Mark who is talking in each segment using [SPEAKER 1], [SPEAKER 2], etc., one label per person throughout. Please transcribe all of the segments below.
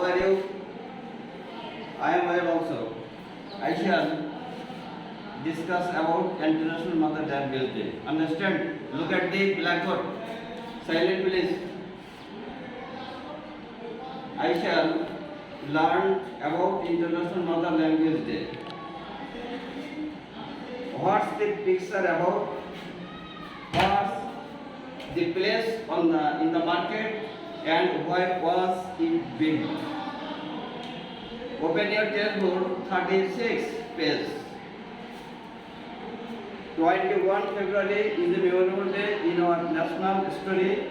[SPEAKER 1] How are you? I am well also. I shall discuss about International Mother Language Day. Understand? Look at the blackboard. Silent please. I shall learn about International Mother Language Day. What's the picture about? What's the place in the market and why was it built? Open your textbook 36 page. 21 February is a memorable day in our national history.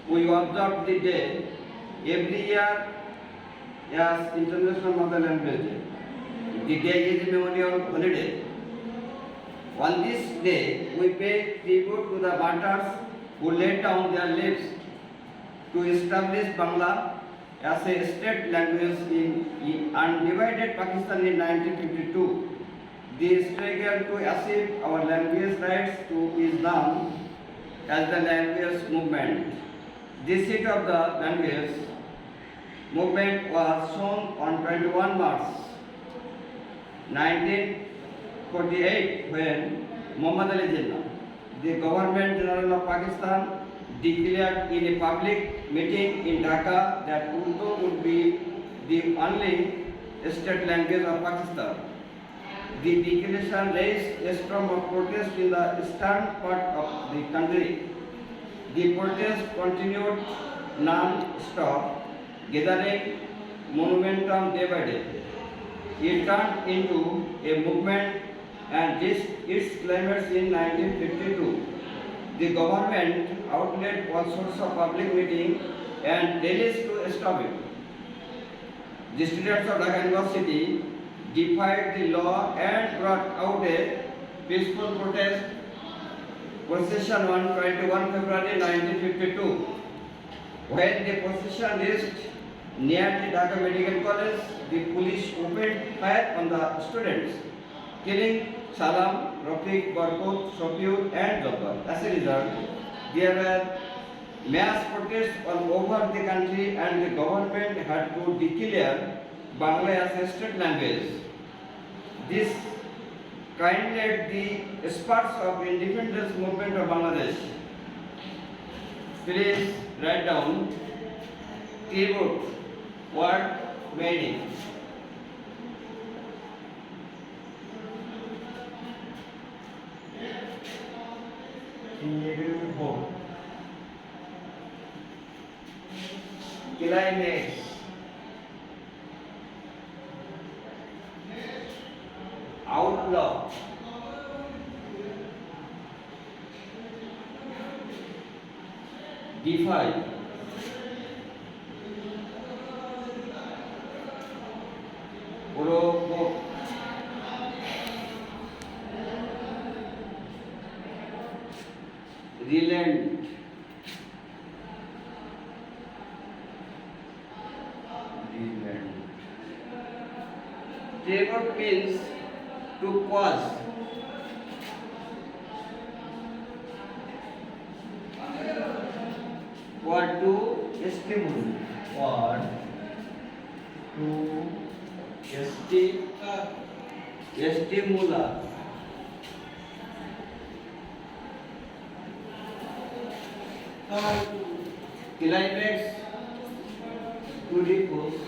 [SPEAKER 1] We observe the day every year as International Mother Language Day. The day is a memorial holiday. On this day, we pay tribute to the martyrs who laid down their lives to establish Bangla as a state language in undivided Pakistan in 1952. The struggle to achieve our language rights is known as the language movement. The seat of the language movement was shown on 21 March 1948 when Muhammad Ali Jinnah, the Government General of Pakistan, declared in a public meeting in Dhaka that Urdu would be the only state language of Pakistan. The declaration raised a storm of protest in the eastern part of the country. The protest continued non-stop, gathering momentum day by day. It turned into a movement and reached its climax in 1952. The government outlawed all sorts of public meetings and rallies to stop it. The students of Dhaka University defied the law and brought out a peaceful protest procession on 21 February 1952. When the procession reached near the Dhaka Medical College, the police opened fire on the students, killing Salam, Rafiq, Barkut, Sofiur and Jabbar. As a result, there were mass protests all over the country and the government had to declare Bangla as a state language. This kindled the sparks of independence movement of Bangladesh. Please write down keyboard word meaning. Keyboard. Climax. Outlaw. Defy. Provoke. Relent. Trevor means to cause. Or to stimulate. Or to stimulate. Climax to repose.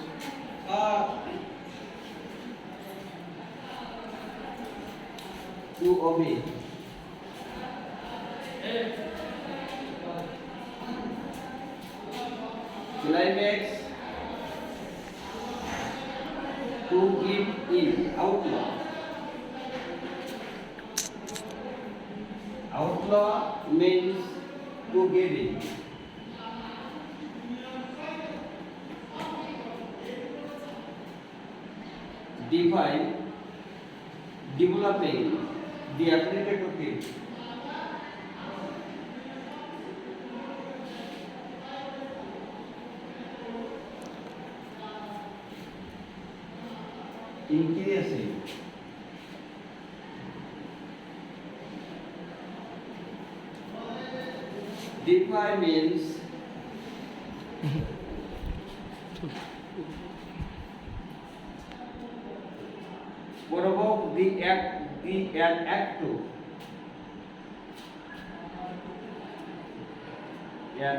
[SPEAKER 1] To obey. Climax to give in. Outlaw. Outlaw means to give in. Define. Developing. The ability to give. Increasing. Defy means provoke an act to an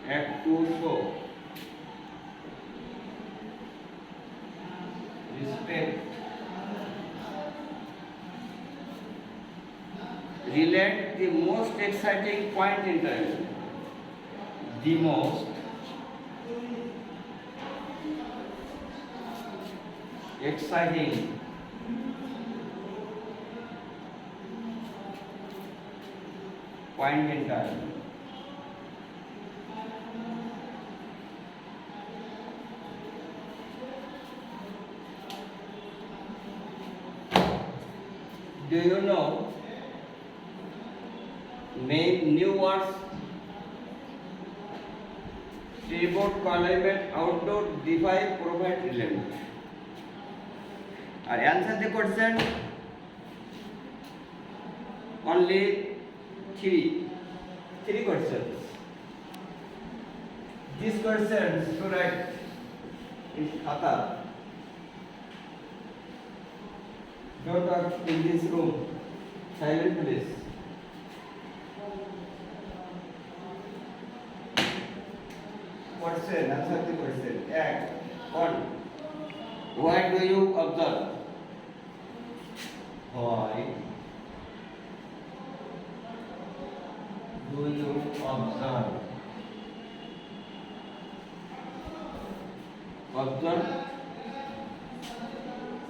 [SPEAKER 1] act to show respect, relate the most exciting point in time, the most exciting point in time. Do you know name new words? Tribute, climate, outdoor, defy, provide, relent. Or answer the question. Only three questions. These questions to write in khata. Don't talk in this room. Silent please. Question, answer the question. Act. 1. Why do you observe? Why do you observe? Observe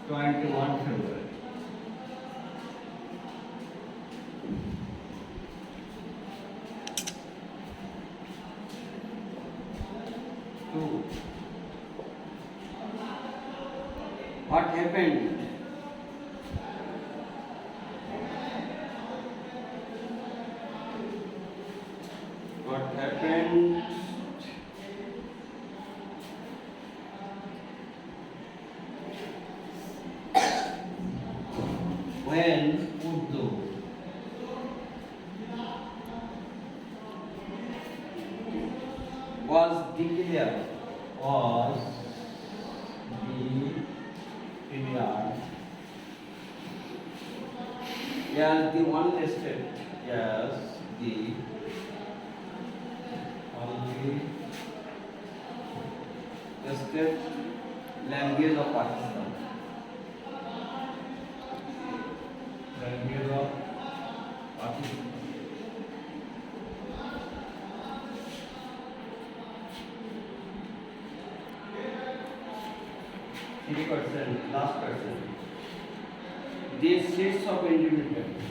[SPEAKER 1] 21 February. Two. What happened? What happened? When Urdu was declared as the only state, yes, the only state language of Pakistan. Language of Pakistan. Three question, last question. These seats of independence.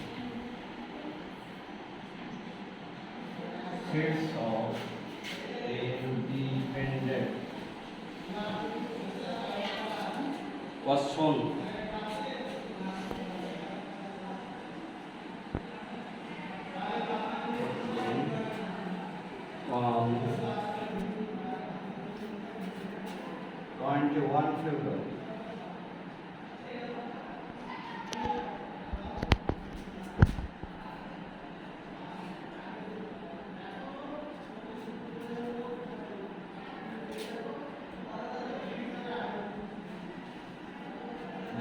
[SPEAKER 1] Seats of independent was shown on 21 February.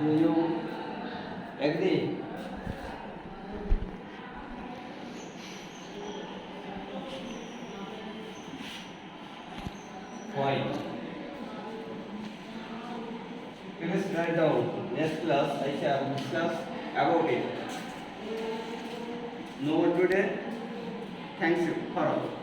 [SPEAKER 1] Do you agree? Why? Please write down. Next class I shall discuss about it. No one today. Thanks for all.